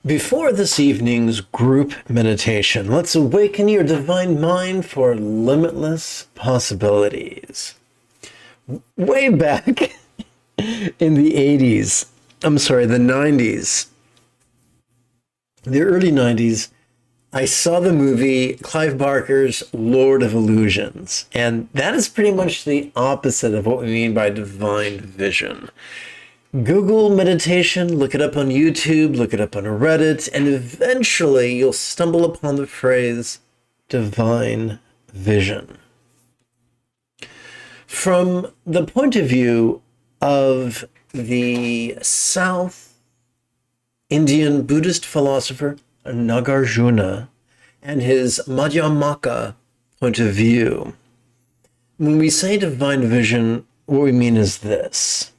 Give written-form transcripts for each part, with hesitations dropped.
Before this evening's group meditation, let's awaken your divine mind for limitless possibilities. Way back in the 80s, the 90s, the early 90s, I saw the movie Clive Barker's Lord of Illusions, and that is pretty much the opposite of what we mean by divine vision. Google meditation, look it up on YouTube, look it up on Reddit, and eventually you'll stumble upon the phrase divine vision. From the point of view of the South Indian Buddhist philosopher Nagarjuna and his Madhyamaka point of view, when we say divine vision, what we mean is this.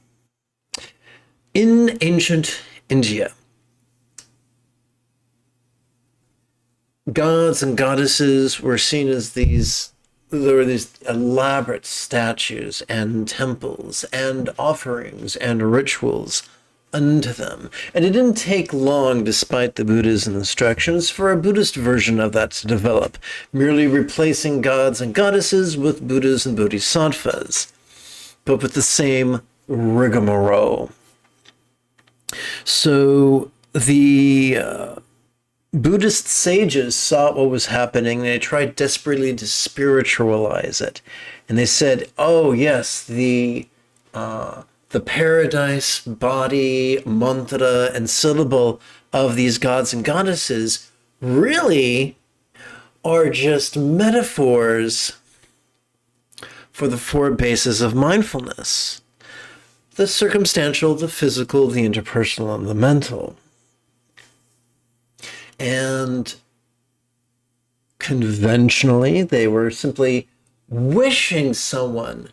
In ancient India, gods and goddesses were seen as there were these elaborate statues and temples and offerings and rituals unto them. And it didn't take long, despite the Buddha's instructions, for a Buddhist version of that to develop, merely replacing gods and goddesses with Buddhas and Bodhisattvas, but with the same rigmarole. So the Buddhist sages saw what was happening, and they tried desperately to spiritualize it. And they said, oh yes, the paradise, body, mantra, and syllable of these gods and goddesses really are just metaphors for the four bases of mindfulness: the circumstantial, the physical, the interpersonal, and the mental. And conventionally, they were simply wishing someone,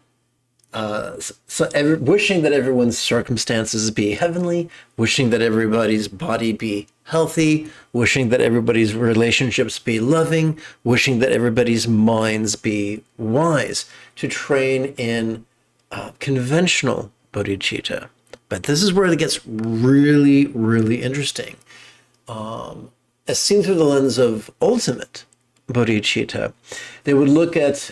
wishing that everyone's circumstances be heavenly, wishing that everybody's body be healthy, wishing that everybody's relationships be loving, wishing that everybody's minds be wise, to train in conventional bodhicitta. But this is where it gets really, really interesting. As seen through the lens of ultimate bodhicitta, they would look at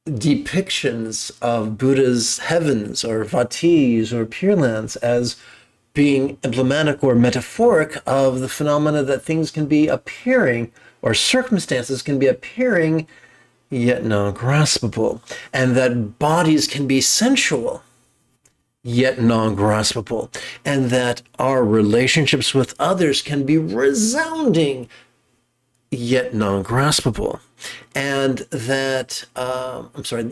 depictions of Buddha's heavens or vatis or pure lands as being emblematic or metaphoric of the phenomena that things can be appearing, or circumstances can be appearing, yet non-graspable, and that bodies can be sensual, yet non-graspable, and that our relationships with others can be resounding, yet non-graspable, and that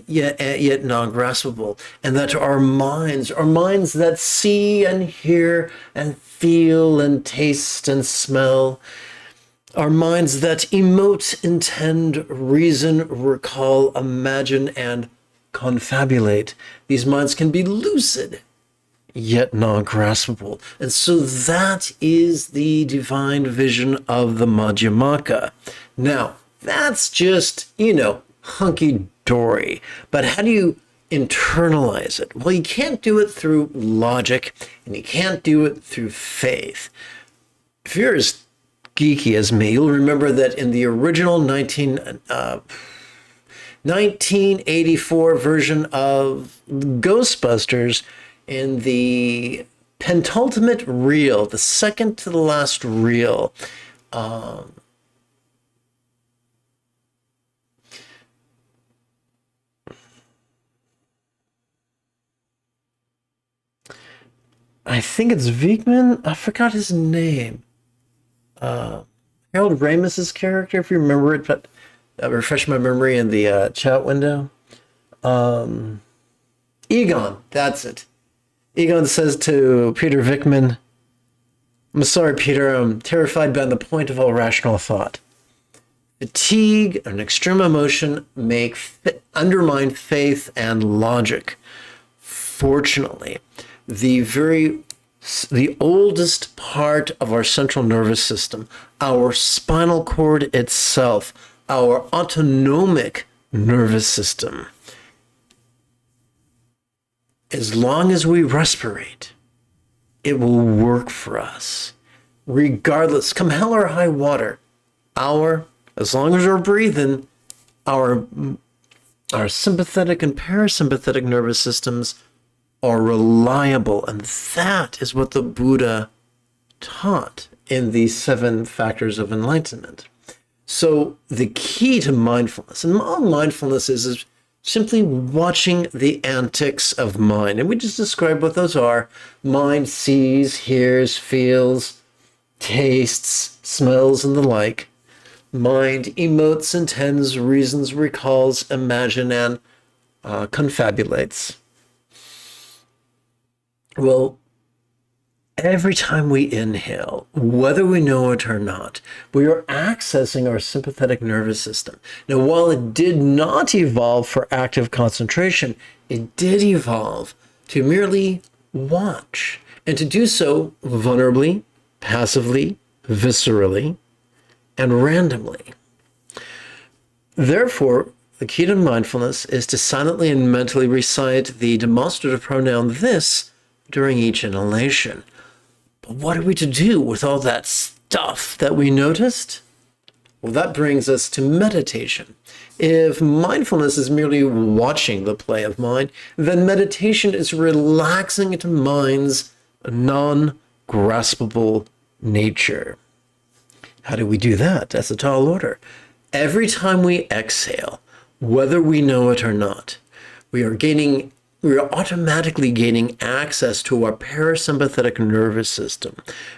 yet non-graspable, and that our minds that see and hear and feel and taste and smell, our minds that emote, intend, reason, recall, imagine, and confabulate. These minds can be lucid, yet non-graspable. And so that is the divine vision of the Madhyamaka. Now, that's just, hunky-dory. But how do you internalize it? Well, you can't do it through logic, and you can't do it through faith. If you're as geeky as me, you'll remember that in the original 1984 version of Ghostbusters, in the penultimate reel, the second to the last reel, I think it's Jigme. I forgot his name. Harold Ramis's character, if you remember it, but refresh my memory in the chat window. Egon, that's it. Egon says to Peter Vickman, I'm sorry, Peter, I'm terrified beyond the point of all rational thought. Fatigue and extreme emotion undermine faith and logic. Fortunately, the oldest part of our central nervous system, our spinal cord itself, our autonomic nervous system, as long as we respirate, it will work for us. Regardless, come hell or high water, as long as we're breathing, our sympathetic and parasympathetic nervous systems are reliable. And that is what the Buddha taught in the 7 factors of enlightenment. So the key to mindfulness, and all mindfulness is simply watching the antics of mind. And we just described what those are. Mind sees, hears, feels, tastes, smells, and the like. Mind emotes, intends, reasons, recalls, imagines, and confabulates. Well, every time we inhale, whether we know it or not, we are accessing our sympathetic nervous system. Now, while it did not evolve for active concentration, it did evolve to merely watch, and to do so vulnerably, passively, viscerally, and randomly. Therefore, the key to mindfulness is to silently and mentally recite the demonstrative pronoun this during each inhalation. But what are we to do with all that stuff that we noticed? Well, that brings us to meditation. If mindfulness is merely watching the play of mind, then meditation is relaxing into mind's non-graspable nature. How do we do that? That's a tall order. Every time we exhale, whether we know it or not, we are automatically gaining access to our parasympathetic nervous system,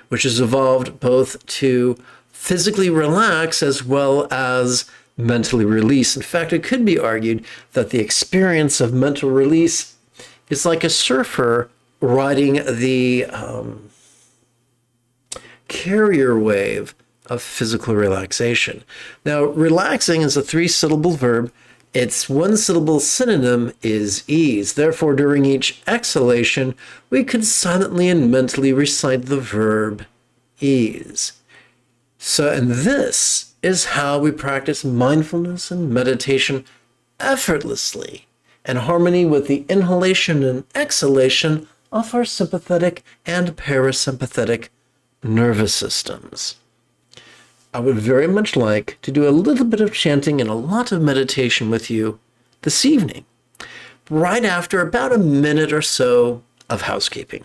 which has evolved both to physically relax as well as mentally release. In fact, it could be argued that the experience of mental release is like a surfer riding the carrier wave of physical relaxation. Now, relaxing is a 3-syllable verb. Its 1-syllable synonym is ease. Therefore, during each exhalation, we could silently and mentally recite the verb ease. And this is how we practice mindfulness and meditation effortlessly, in harmony with the inhalation and exhalation of our sympathetic and parasympathetic nervous systems. I would very much like to do a little bit of chanting and a lot of meditation with you this evening, right after about a minute or so of housekeeping.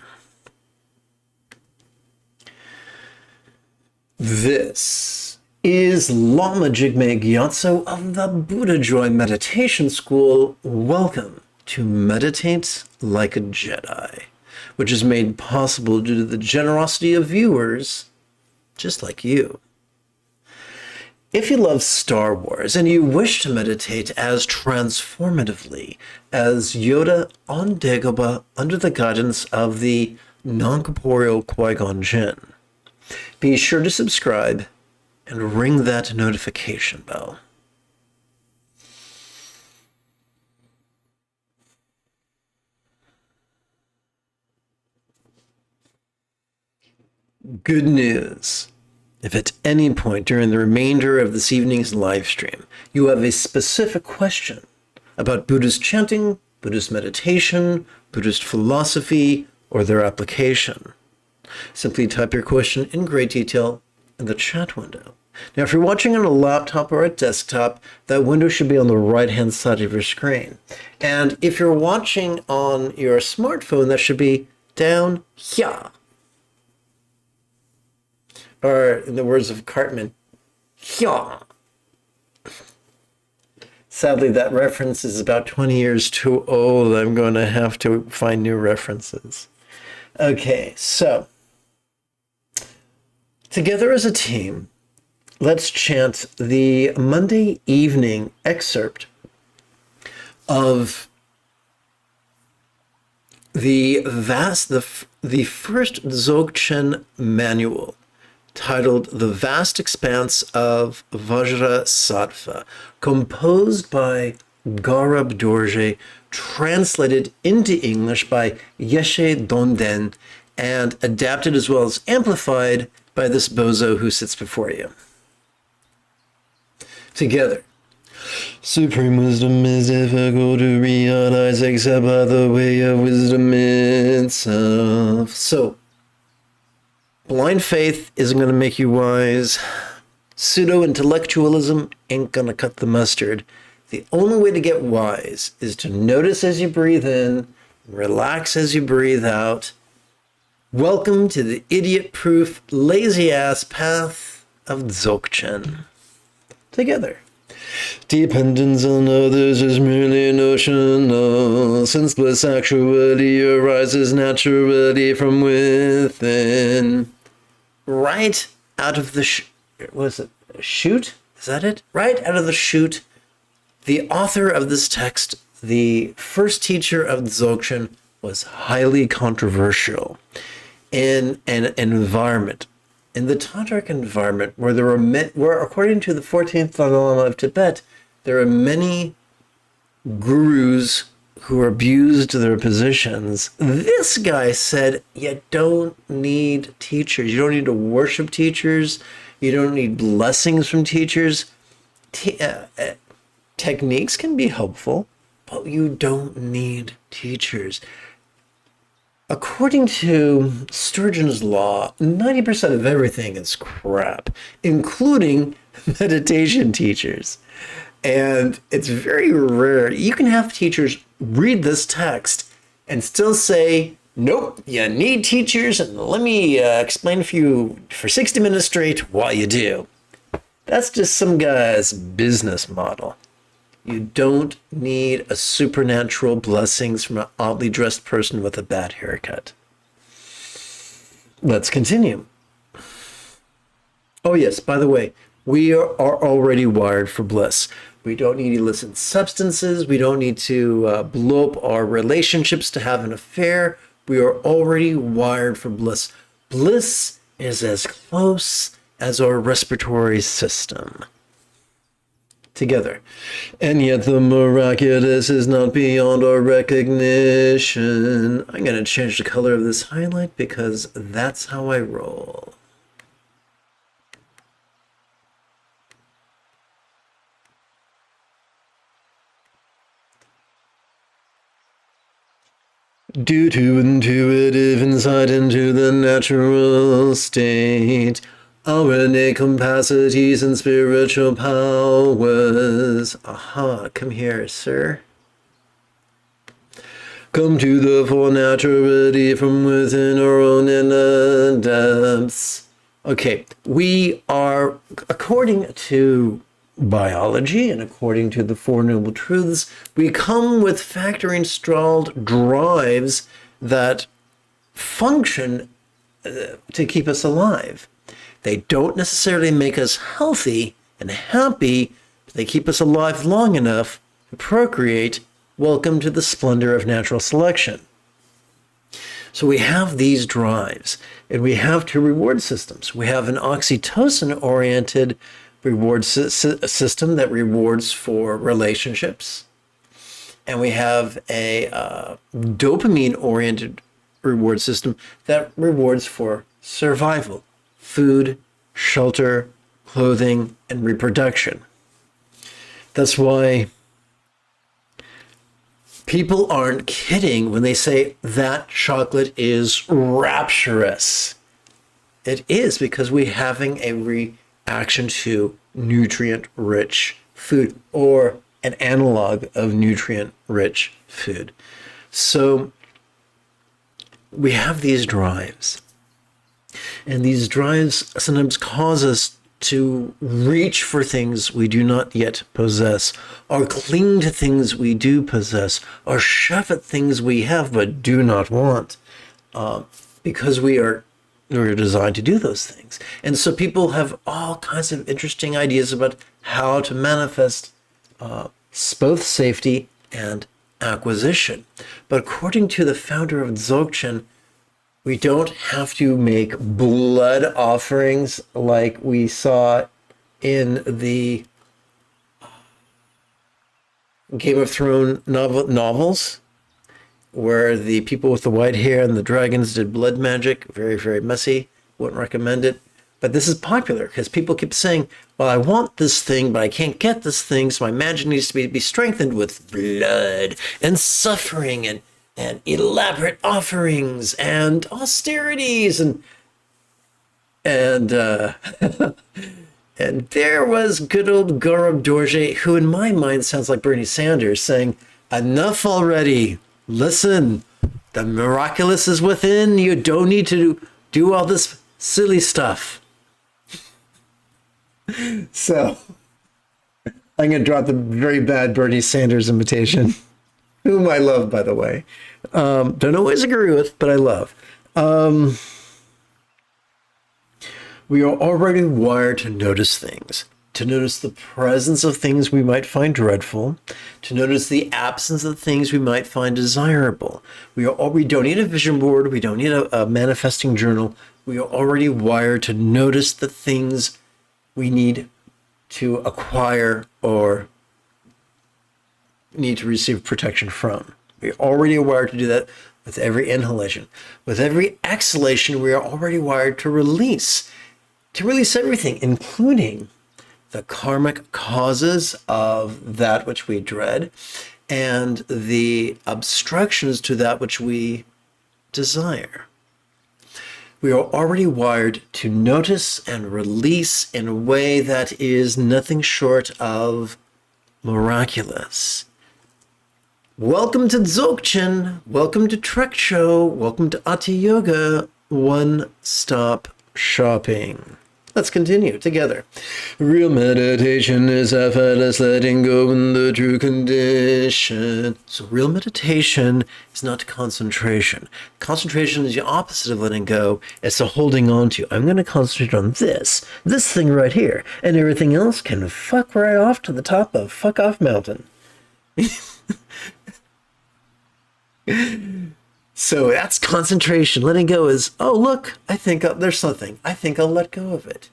This is Lama Jigme Gyatso of the Buddha Joy Meditation School. Welcome to Meditate Like a Jedi, which is made possible due to the generosity of viewers just like you. If you love Star Wars and you wish to meditate as transformatively as Yoda on Dagobah under the guidance of the non-corporeal Qui-Gon Jinn, be sure to subscribe and ring that notification bell. Good news. If at any point during the remainder of this evening's live stream you have a specific question about Buddhist chanting, Buddhist meditation, Buddhist philosophy, or their application, simply type your question in great detail in the chat window. Now, if you're watching on a laptop or a desktop, that window should be on the right-hand side of your screen. And if you're watching on your smartphone, that should be down here. Or, in the words of Cartman, yeah. Sadly, that reference is about 20 years too old. I'm going to have to find new references. Okay, so, together as a team, let's chant the Monday evening excerpt of the first Dzogchen manual, titled The Vast Expanse of Vajrasattva, composed by Gaurab Dorje, translated into English by Yeshe Donden, and adapted as well as amplified by this bozo who sits before you. Together. Supreme wisdom is difficult to realize except by the way of wisdom itself. So, Blind faith isn't going to make you wise. Pseudo-intellectualism ain't going to cut the mustard. The only way to get wise is to notice as you breathe in, relax as you breathe out. Welcome to the idiot-proof, lazy-ass path of Dzogchen. Together. Dependence on others is merely notional, since bliss actually arises naturally from within. Right out of the chute? Is that it? Right out of the chute, the author of this text, the first teacher of Dzogchen, was highly controversial in an environment, in the tantric environment, where there were, according to the 14th Dalai Lama of Tibet, there are many gurus who abused their positions. This guy said, you don't need teachers. You don't need to worship teachers. You don't need blessings from teachers. Techniques can be helpful, but you don't need teachers. According to Sturgeon's law, 90% of everything is crap, including meditation teachers. And it's very rare. You can have teachers read this text and still say, nope, you need teachers, and let me explain for you for 60 minutes straight why you do. That's just some guy's business model. You don't need a supernatural blessings from an oddly dressed person with a bad haircut. Let's continue. Oh yes, by the way, we are already wired for bliss. We don't need illicit substances. We don't need to blow up our relationships to have an affair. We are already wired for bliss. Bliss is as close as our respiratory system. Together. And yet the miraculous is not beyond our recognition. I'm going to change the color of this highlight because that's how I roll. Due to intuitive insight into the natural state, our innate capacities and spiritual powers. Aha, come here, sir. Come to the full naturality from within our own inner depths. Okay, we are, according to biology and according to the Four Noble Truths, we come with factory-installed drives that function to keep us alive. They don't necessarily make us healthy and happy, but they keep us alive long enough to procreate. Welcome to the splendor of natural selection. So we have these drives, and we have two reward systems. We have an oxytocin-oriented reward system that rewards for relationships, and we have a dopamine-oriented reward system that rewards for survival. Food, shelter, clothing, and reproduction. That's why people aren't kidding when they say that chocolate is rapturous. It is, because we're having a reaction to nutrient-rich food, or an analog of nutrient-rich food. So we have these drives. And these drives sometimes cause us to reach for things we do not yet possess, or cling to things we do possess, or shove at things we have but do not want, because we're designed to do those things. And so people have all kinds of interesting ideas about how to manifest both safety and acquisition. But according to the founder of Dzogchen, we don't have to make blood offerings like we saw in the Game of Thrones novels, where the people with the white hair and the dragons did blood magic. Very, very messy. Wouldn't recommend it. But this is popular because people keep saying, well, I want this thing, but I can't get this thing, so my magic needs to be strengthened with blood and suffering and elaborate offerings and austerities. And And and there was good old Gaurav Dorje, who in my mind sounds like Bernie Sanders, saying, enough already. Listen, the miraculous is within. You don't need to do all this silly stuff. So I'm going to drop the very bad Bernie Sanders imitation, whom I love, by the way. Don't always agree with, but I love. We are already wired to notice things, to notice the presence of things we might find dreadful, to notice the absence of things we might find desirable. We don't need a vision board. We don't need a manifesting journal. We are already wired to notice the things we need to acquire or need to receive protection from. We're already wired to do that with every inhalation. With every exhalation, we are already wired to release everything, including the karmic causes of that which we dread and the obstructions to that which we desire. We are already wired to notice and release in a way that is nothing short of miraculous. Welcome to Dzogchen. Welcome to Trek Show. Welcome to Ati Yoga. One-stop shopping. Let's continue together. Real meditation is effortless letting go in the true condition. So real meditation is not concentration. Concentration is the opposite of letting go. It's the holding on to. I'm going to concentrate on this thing right here, and everything else can fuck right off to the top of fuck off mountain. So that's concentration. Letting go is, oh, look, I think there's something. I think I'll let go of it.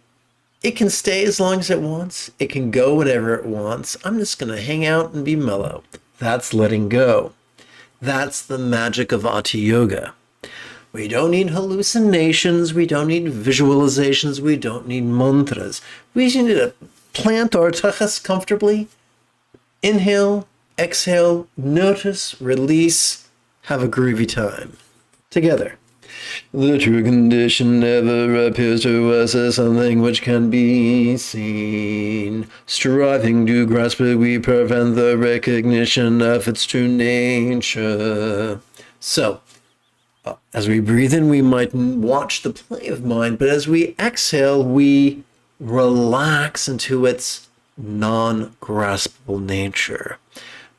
It can stay as long as it wants. It can go whenever it wants. I'm just going to hang out and be mellow. That's letting go. That's the magic of Ati Yoga. We don't need hallucinations. We don't need visualizations. We don't need mantras. We just need to plant our tajas comfortably. Inhale, exhale, notice, release. Have a groovy time. Together. The true condition never appears to us as something which can be seen. Striving to grasp it, we prevent the recognition of its true nature. So, as we breathe in, we might watch the play of mind, but as we exhale, we relax into its non-graspable nature.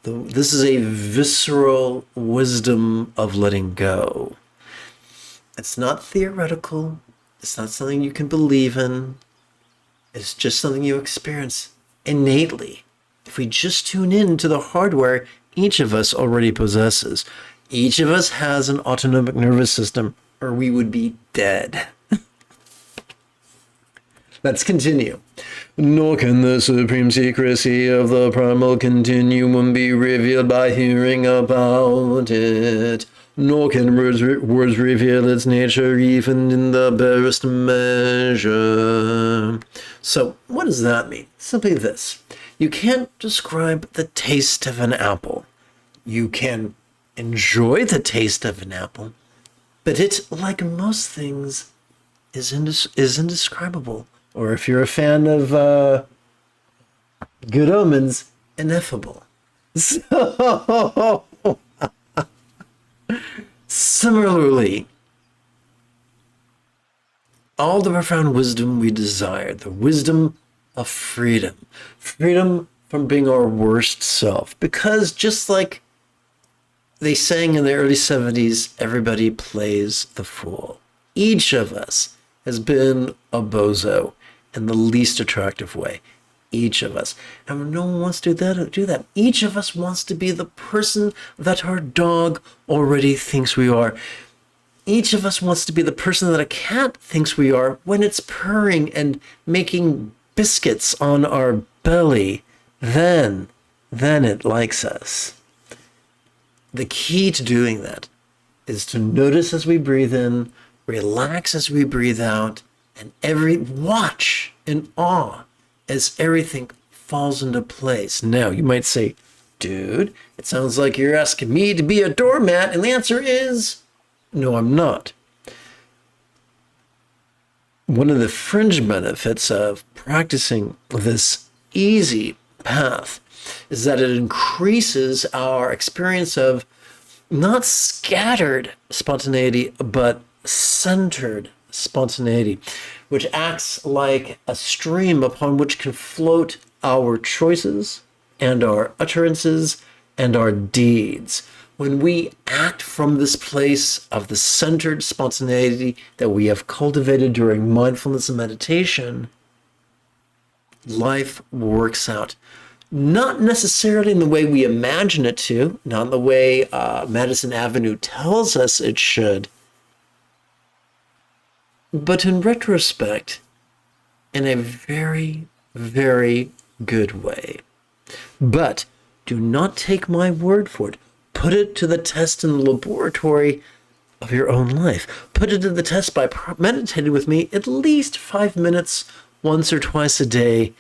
This is a visceral wisdom of letting go. It's not theoretical. It's not something you can believe in. It's just something you experience innately. If we just tune in to the hardware each of us already possesses. Each of us has an autonomic nervous system, or we would be dead. Let's continue. Nor can the supreme secrecy of the primal continuum be revealed by hearing about it. Nor can words reveal its nature even in the barest measure. So, what does that mean? Simply this. You can't describe the taste of an apple. You can enjoy the taste of an apple, but it, like most things, is indescribable. Or if you're a fan of Good Omens, ineffable. So, similarly, all the profound wisdom we desire, the wisdom of freedom from being our worst self. Because just like they sang in the early 70s, everybody plays the fool. Each of us has been a bozo in the least attractive way. Each of us. And no one wants to do that. Each of us wants to be the person that our dog already thinks we are. Each of us wants to be the person that a cat thinks we are when it's purring and making biscuits on our belly. Then it likes us. The key to doing that is to notice as we breathe in, relax as we breathe out, and watch in awe as everything falls into place. Now, you might say, dude, it sounds like you're asking me to be a doormat, and the answer is, no, I'm not. one of the fringe benefits of practicing this easy path is that it increases our experience of not scattered spontaneity, but centered spontaneity, which acts like a stream upon which can float our choices and our utterances and our deeds. When we act from this place of the centered spontaneity that we have cultivated during mindfulness and meditation, life works out. Not necessarily in the way we imagine it to, not in the way Madison Avenue tells us it should, but in retrospect, in a very, very good way. But do not take my word for it. Put it to the test in the laboratory of your own life. Put it to the test by meditating with me at least 5 minutes once or twice a day.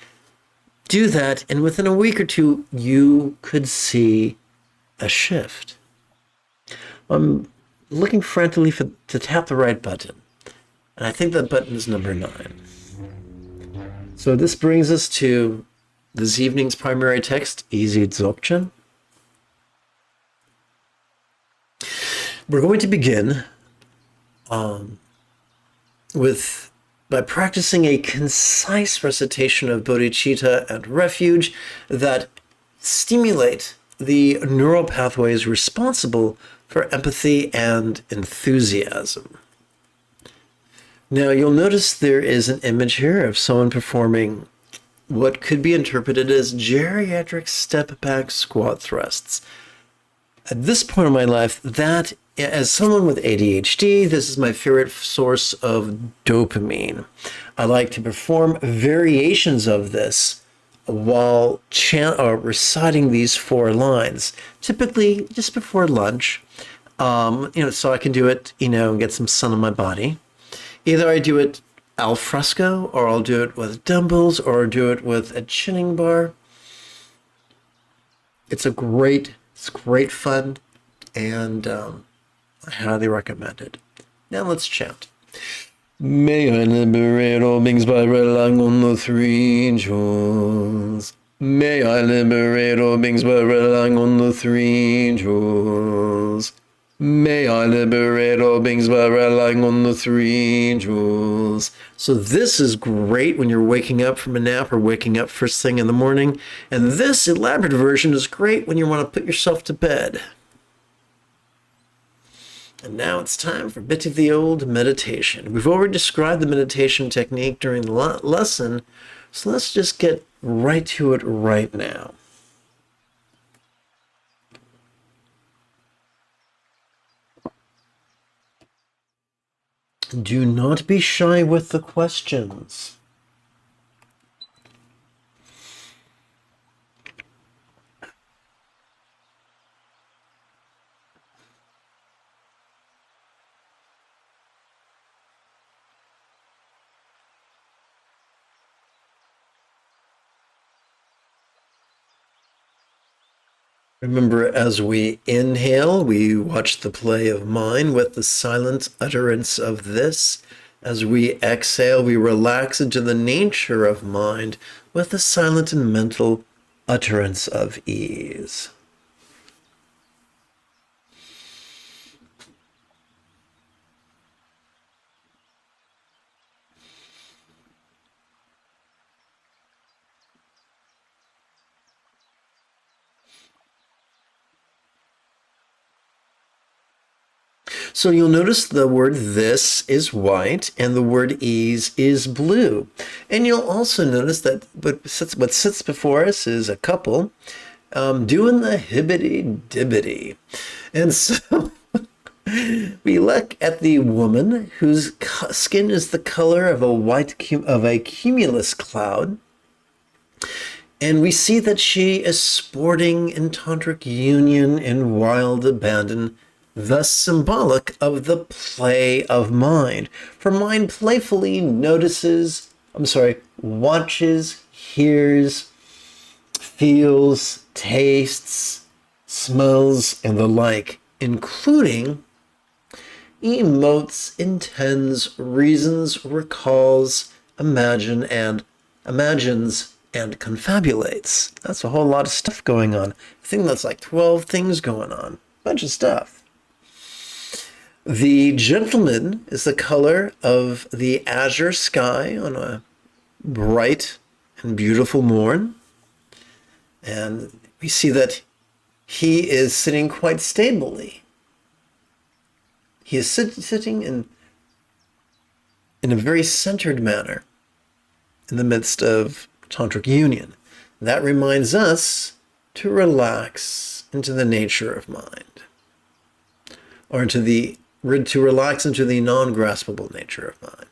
Do that, and within a week or two, you could see a shift. I'm looking frantically to tap the right button, and I think that button is number 9. So this brings us to this evening's primary text, Easy Dzogchen. We're going to begin by practicing a concise recitation of bodhicitta and refuge that stimulate the neural pathways responsible for empathy and enthusiasm. Now, you'll notice there is an image here of someone performing what could be interpreted as geriatric step-back squat thrusts. At this point in my life, that, as someone with ADHD, this is my favorite source of dopamine. I like to perform variations of this while reciting these 4 lines, typically just before lunch, so I can do it, and get some sun on my body. Either I do it al fresco, or I'll do it with dumbbells, or I'll do it with a chinning bar. It's great fun, and I highly recommend it. Now let's chant. May I liberate all beings by relying on the 3 jewels. May I liberate all beings by relying on the 3 jewels. May I liberate all beings by relying on the 3 jewels. So this is great when you're waking up from a nap or waking up first thing in the morning. And this elaborate version is great when you want to put yourself to bed. And now it's time for a bit of the old meditation. We've already described the meditation technique during the lesson, so let's just get right to it right now. Do not be shy with the questions. Remember, as we inhale, we watch the play of mind with the silent utterance of this. As we exhale, we relax into the nature of mind with the silent and mental utterance of ease. So you'll notice the word this is white and the word ease is blue. And you'll also notice that what sits before us is a couple doing the hibbity-dibbity. And so we look at the woman whose skin is the color of a cumulus cloud. And we see that she is sporting in tantric union in wild abandon, thus symbolic of the play of mind. For mind playfully watches, hears, feels, tastes, smells, and the like, including emotes, intends, reasons, recalls, imagines and confabulates. That's a whole lot of stuff going on. I think that's like 12 things going on. Bunch of stuff. The gentleman is the color of the azure sky on a bright and beautiful morn. And we see that he is sitting quite stably. He is sitting in a very centered manner in the midst of tantric union. That reminds us to relax into the nature of mind, or to relax into the non-graspable nature of mind.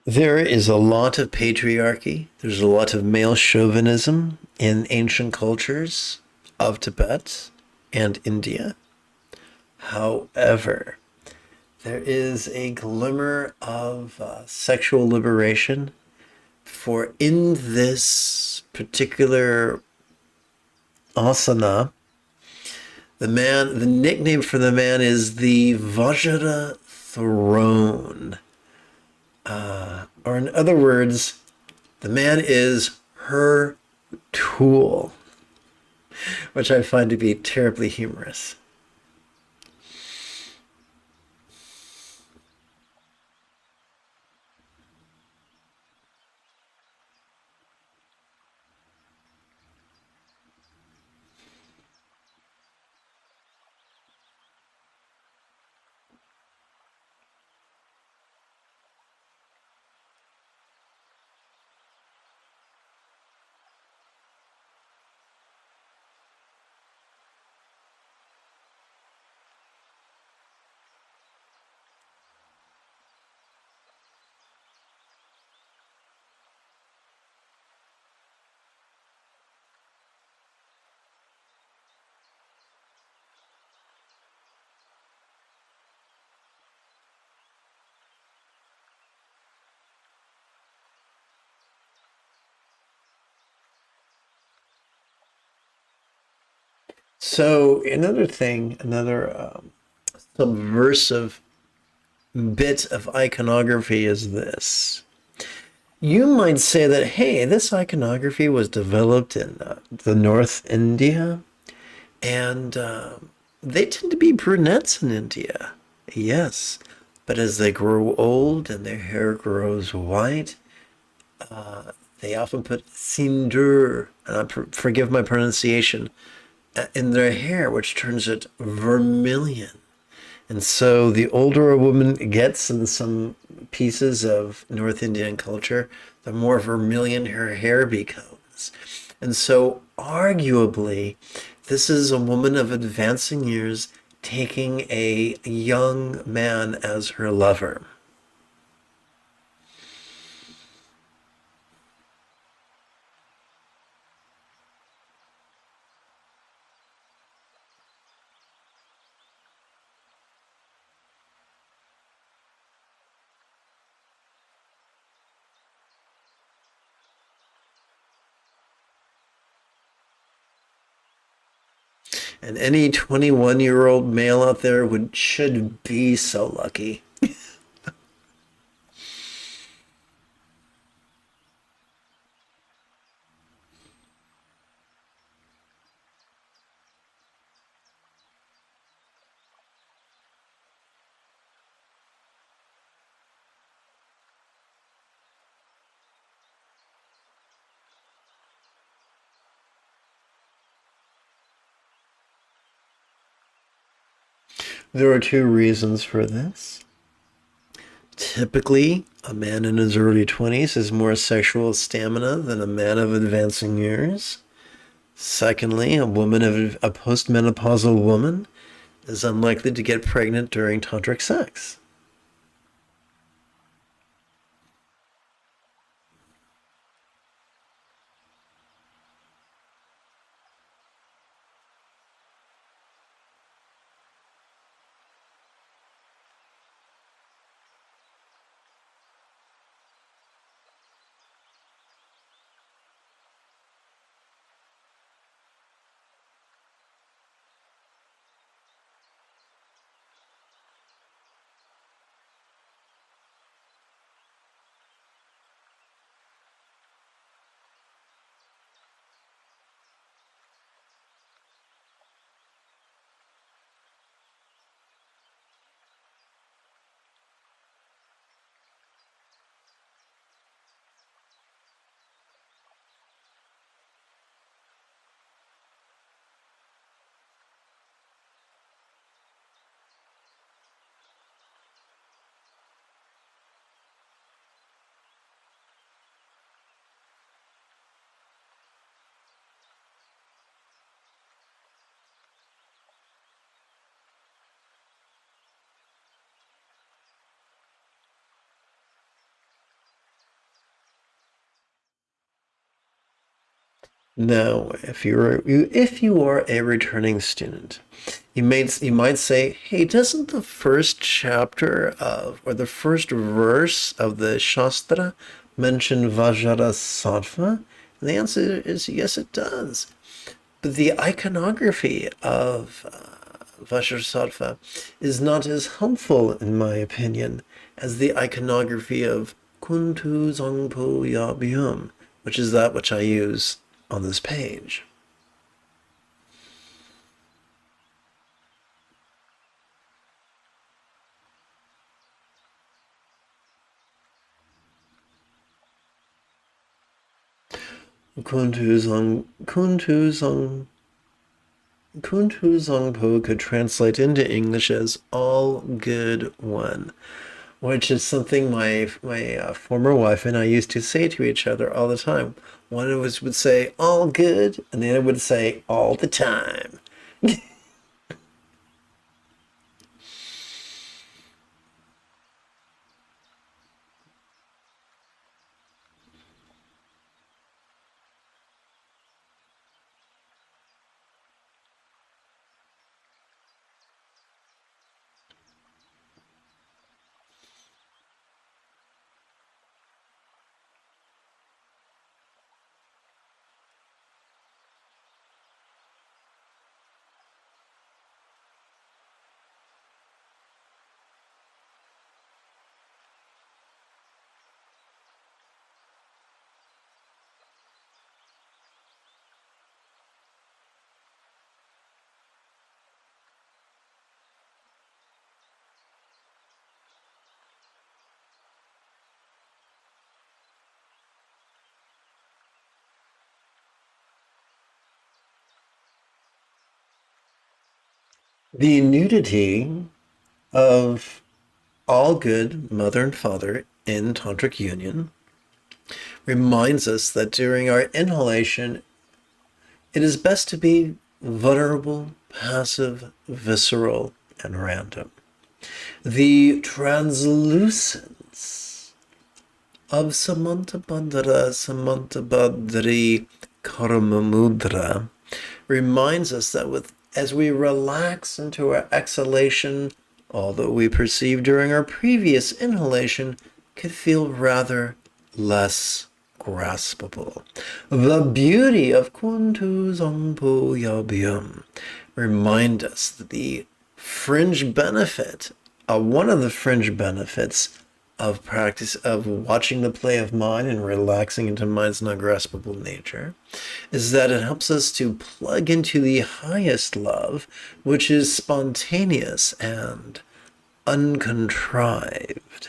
There is a lot of patriarchy. There's a lot of male chauvinism in ancient cultures of Tibet and India. However, there is a glimmer of sexual liberation, for in this particular asana, the nickname for the man is the Vajra throne. Or in other words, the man is her tool, which I find to be terribly humorous. So another subversive bit of iconography is this. You might say that, hey, this iconography was developed in the North India, and they tend to be brunettes in India. Yes, but as they grow old and their hair grows white, they often put sindur, and forgive my pronunciation, in their hair, which turns it vermilion. And so the older a woman gets in some pieces of North Indian culture, the more vermilion her hair becomes. And so arguably, this is a woman of advancing years taking a young man as her lover. And any 21-year-old male out there should be so lucky. There are two reasons for this. Typically, a man in his early 20s has more sexual stamina than a man of advancing years. Secondly, a postmenopausal woman is unlikely to get pregnant during tantric sex. Now, if you are a returning student, you might say, "Hey, doesn't the first chapter of or the first verse of the Shastra mention Vajrasattva?" And the answer is yes, it does. But the iconography of Vajrasattva is not as helpful, in my opinion, as the iconography of Kuntu Zangpo Yabhyum, which is that which I use on this page. Kuntu Zangpo could translate into English as "all good one," which is something my former wife and I used to say to each other all the time. One of us would say "all good," and the other would say "all the time." The nudity of all good mother and father in tantric union reminds us that during our inhalation, it is best to be vulnerable, passive, visceral, and random. The translucence of Samantabhadri Karamamudra reminds us that as we relax into our exhalation, all that we perceived during our previous inhalation could feel rather less graspable. The beauty of Kuntu Zangpo Yabhyam remind us that the fringe benefit, one of the fringe benefits of practice of watching the play of mind and relaxing into mind's non-graspable nature is that it helps us to plug into the highest love, which is spontaneous and uncontrived.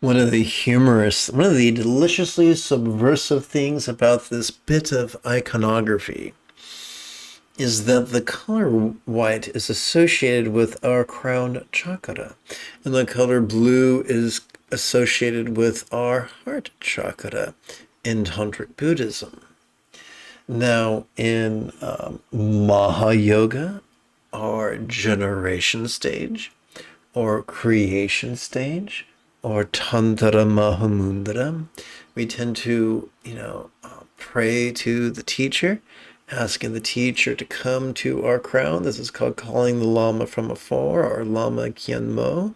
One of the deliciously subversive things about this bit of iconography is that the color white is associated with our crown chakra, and the color blue is associated with our heart chakra in Tantric Buddhism. Now, in Maha Yoga, or generation stage, or creation stage, or Tantra Mahamudra, we tend to, pray to the teacher, asking the teacher to come to our crown. This is called calling the Lama from afar, or Lama Kyenmo.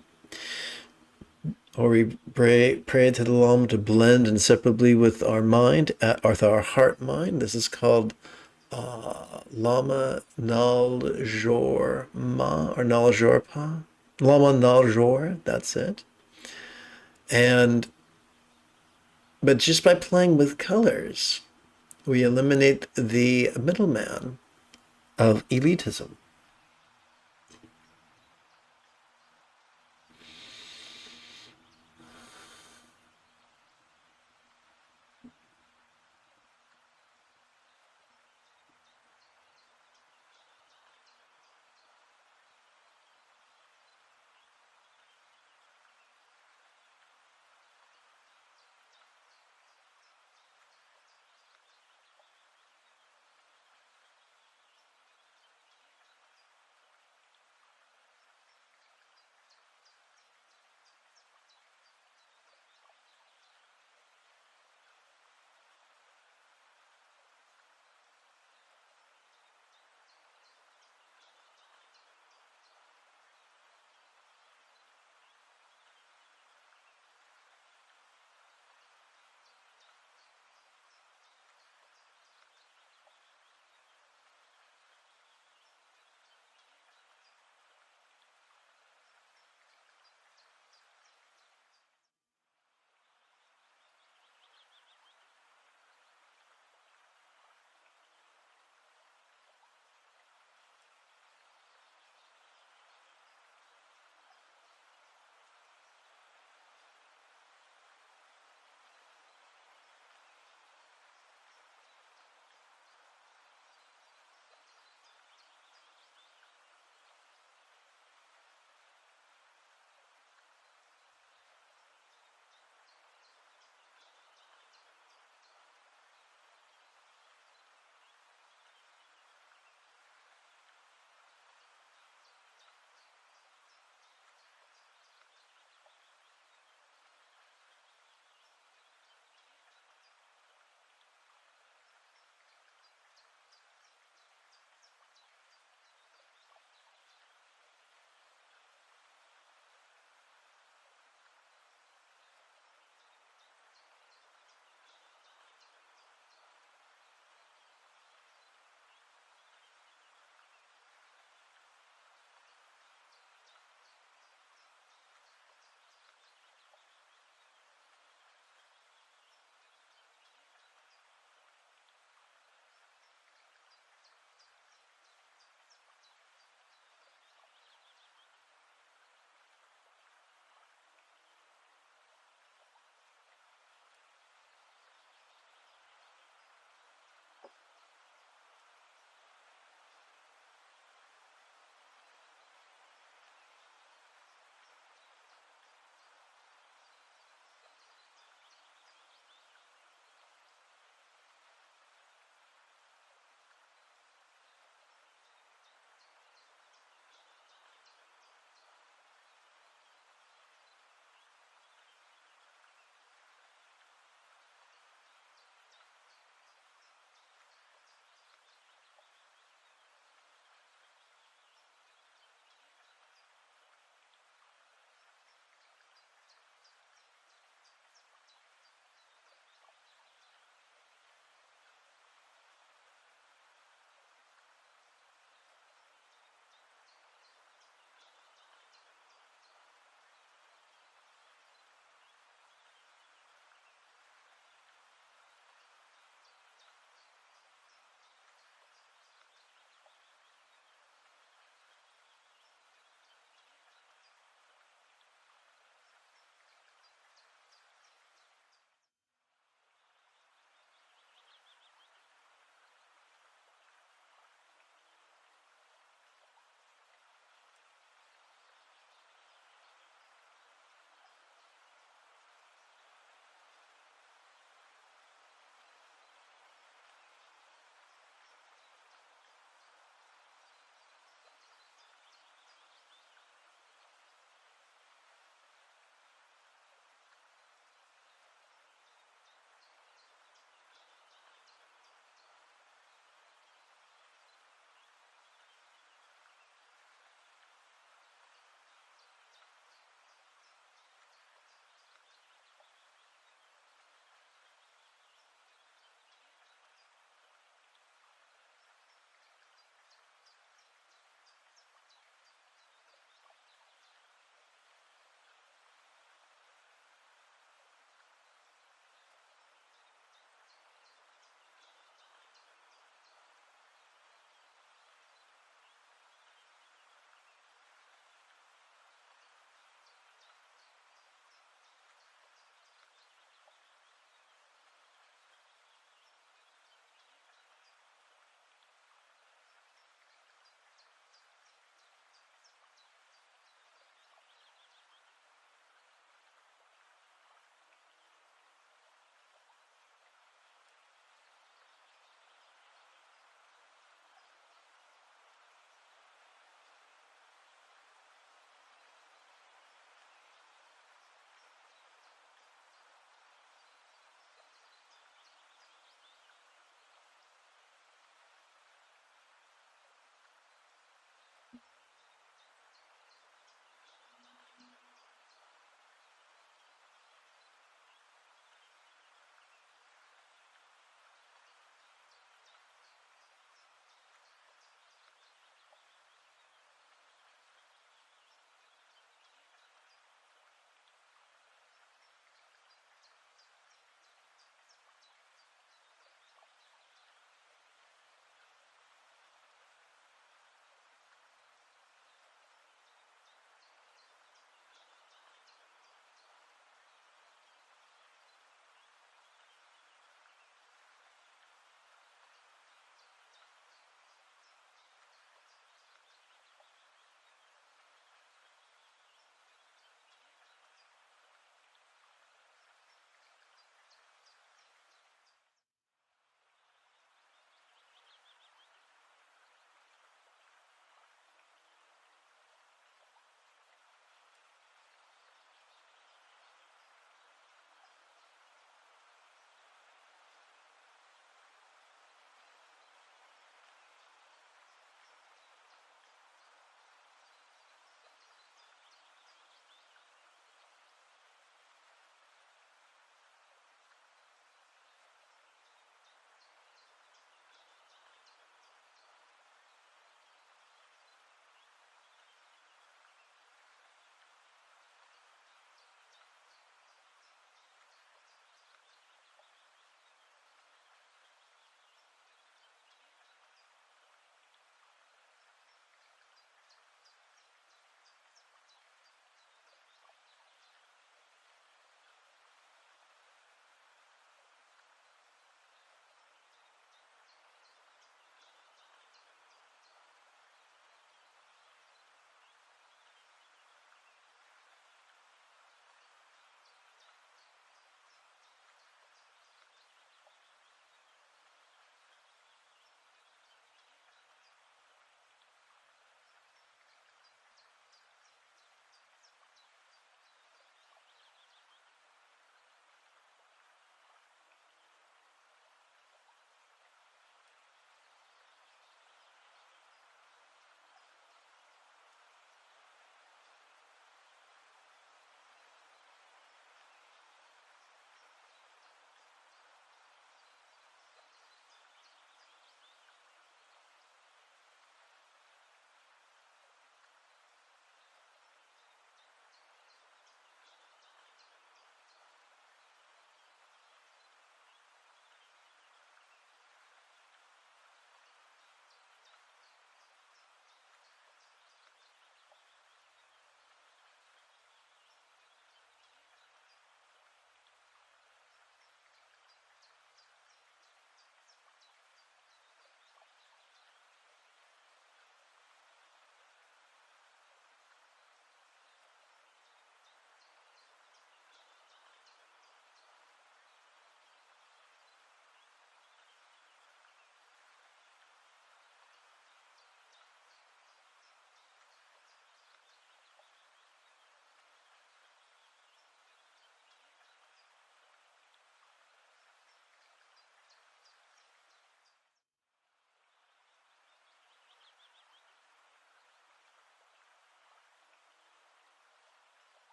Or we pray to the Lama to blend inseparably with our mind, with our heart mind. This is called Lama Naljor Ma, or Naljor Pa. Lama Naljor, that's it. But just by playing with colors, we eliminate the middleman of elitism.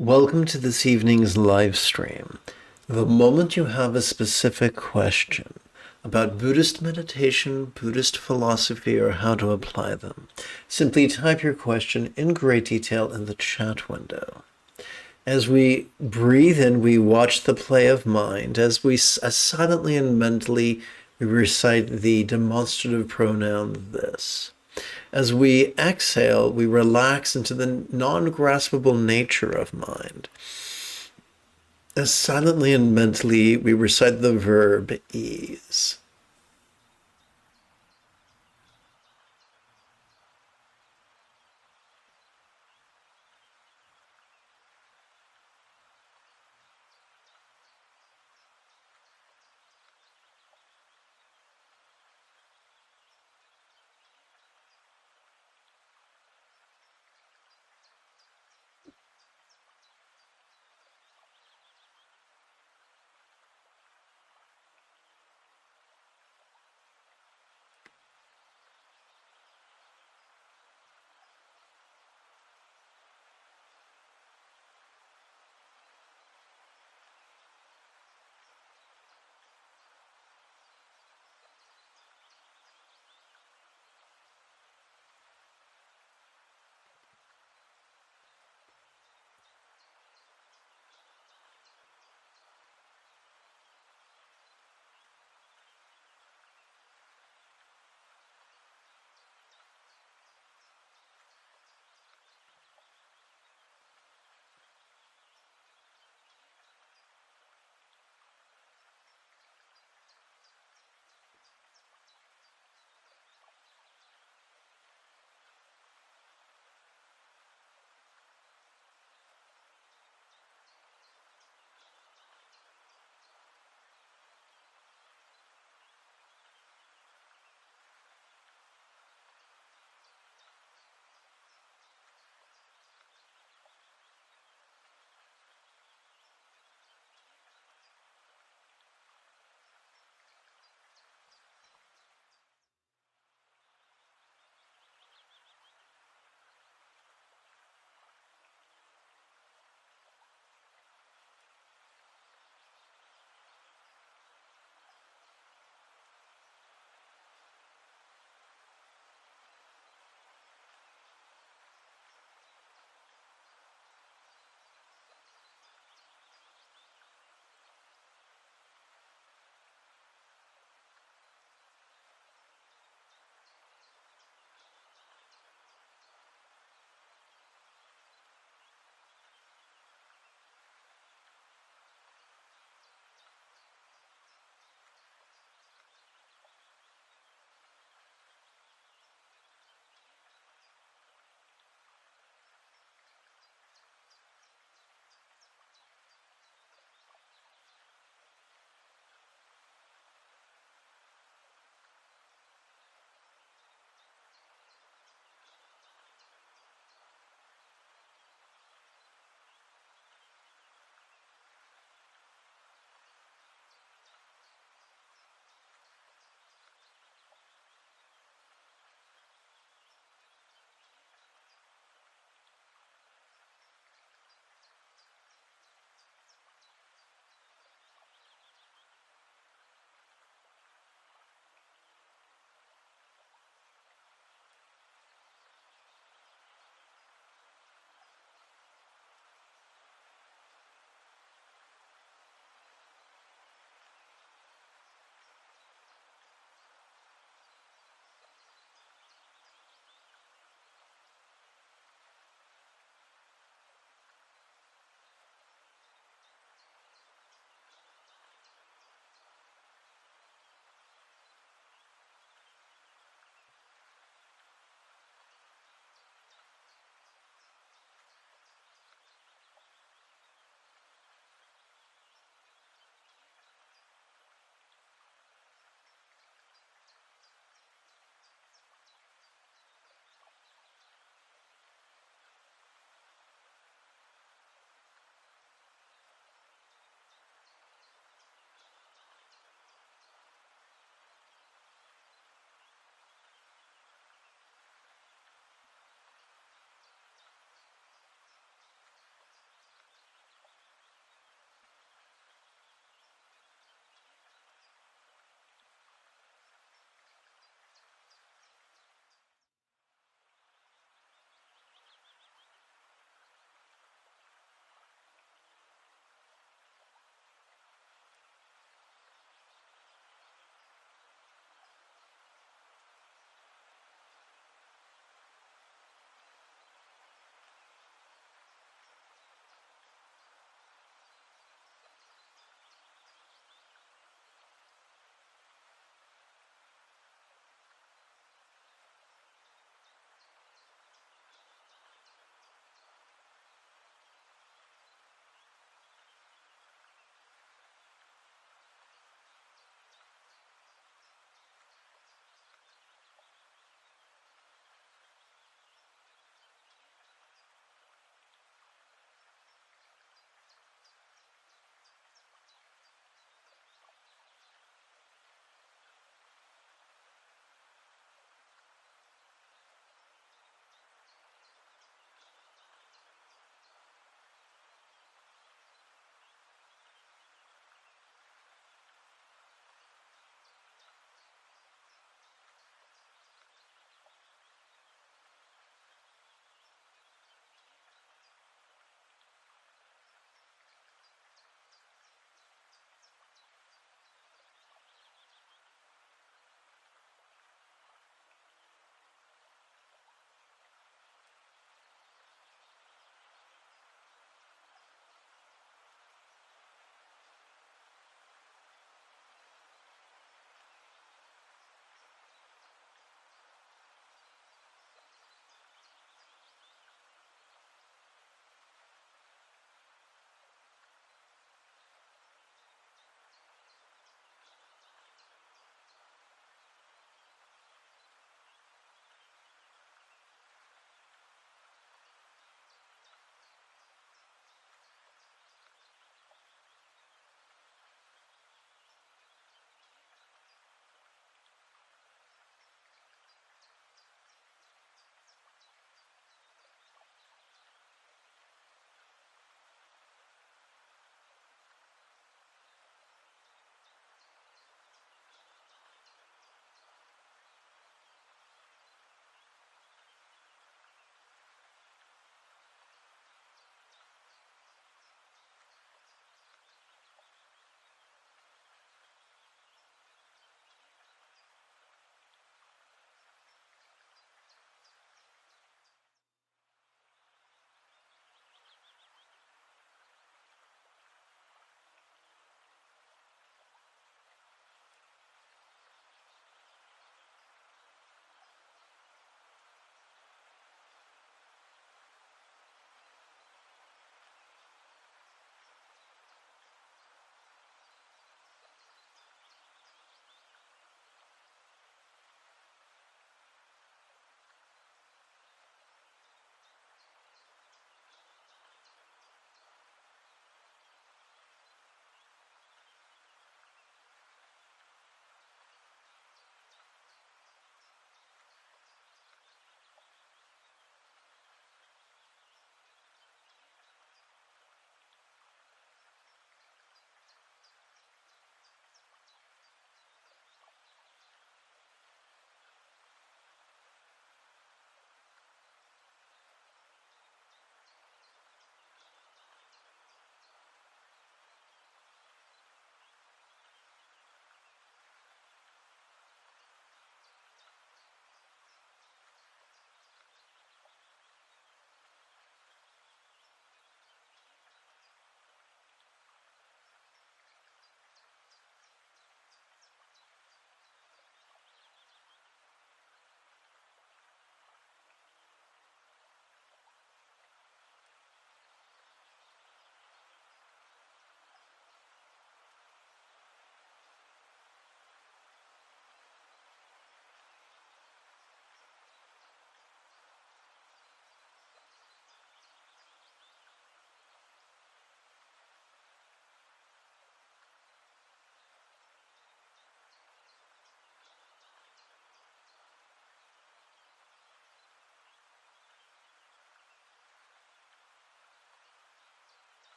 Welcome to this evening's live stream. The moment you have a specific question about Buddhist meditation, Buddhist philosophy, or how to apply them, simply type your question in great detail in the chat window. As we breathe in, we watch the play of mind. As silently and mentally we recite the demonstrative pronoun this. As we exhale, we relax into the non-graspable nature of mind. As silently and mentally we recite the verb ease.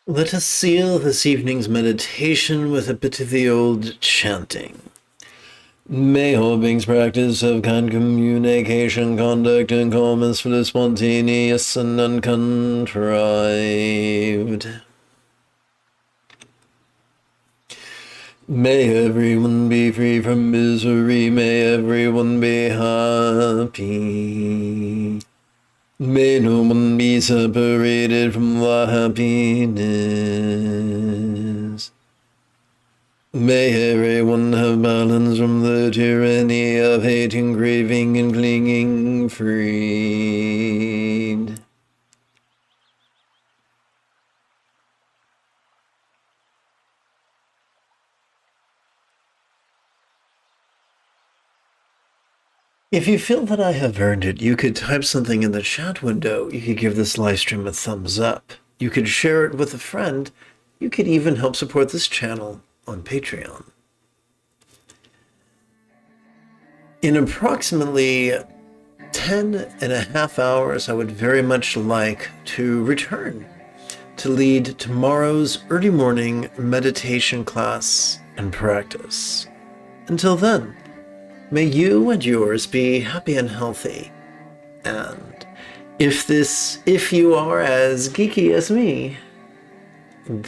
Let us seal this evening's meditation with a bit of the old chanting. May all beings practice of kind communication, conduct, and calmness for the spontaneous and uncontrived. May everyone be free from misery. May everyone be happy. May no one be separated from the happiness. May everyone have balance from the tyranny of hating, craving, and clinging, freed. If you feel that I have earned it, you could type something in the chat window. You could give this live stream a thumbs up. You could share it with a friend. You could even help support this channel on Patreon. In approximately 10.5 hours, I would very much like to return to lead tomorrow's early morning meditation class and practice. Until then, may you and yours be happy and healthy. And if you are as geeky as me,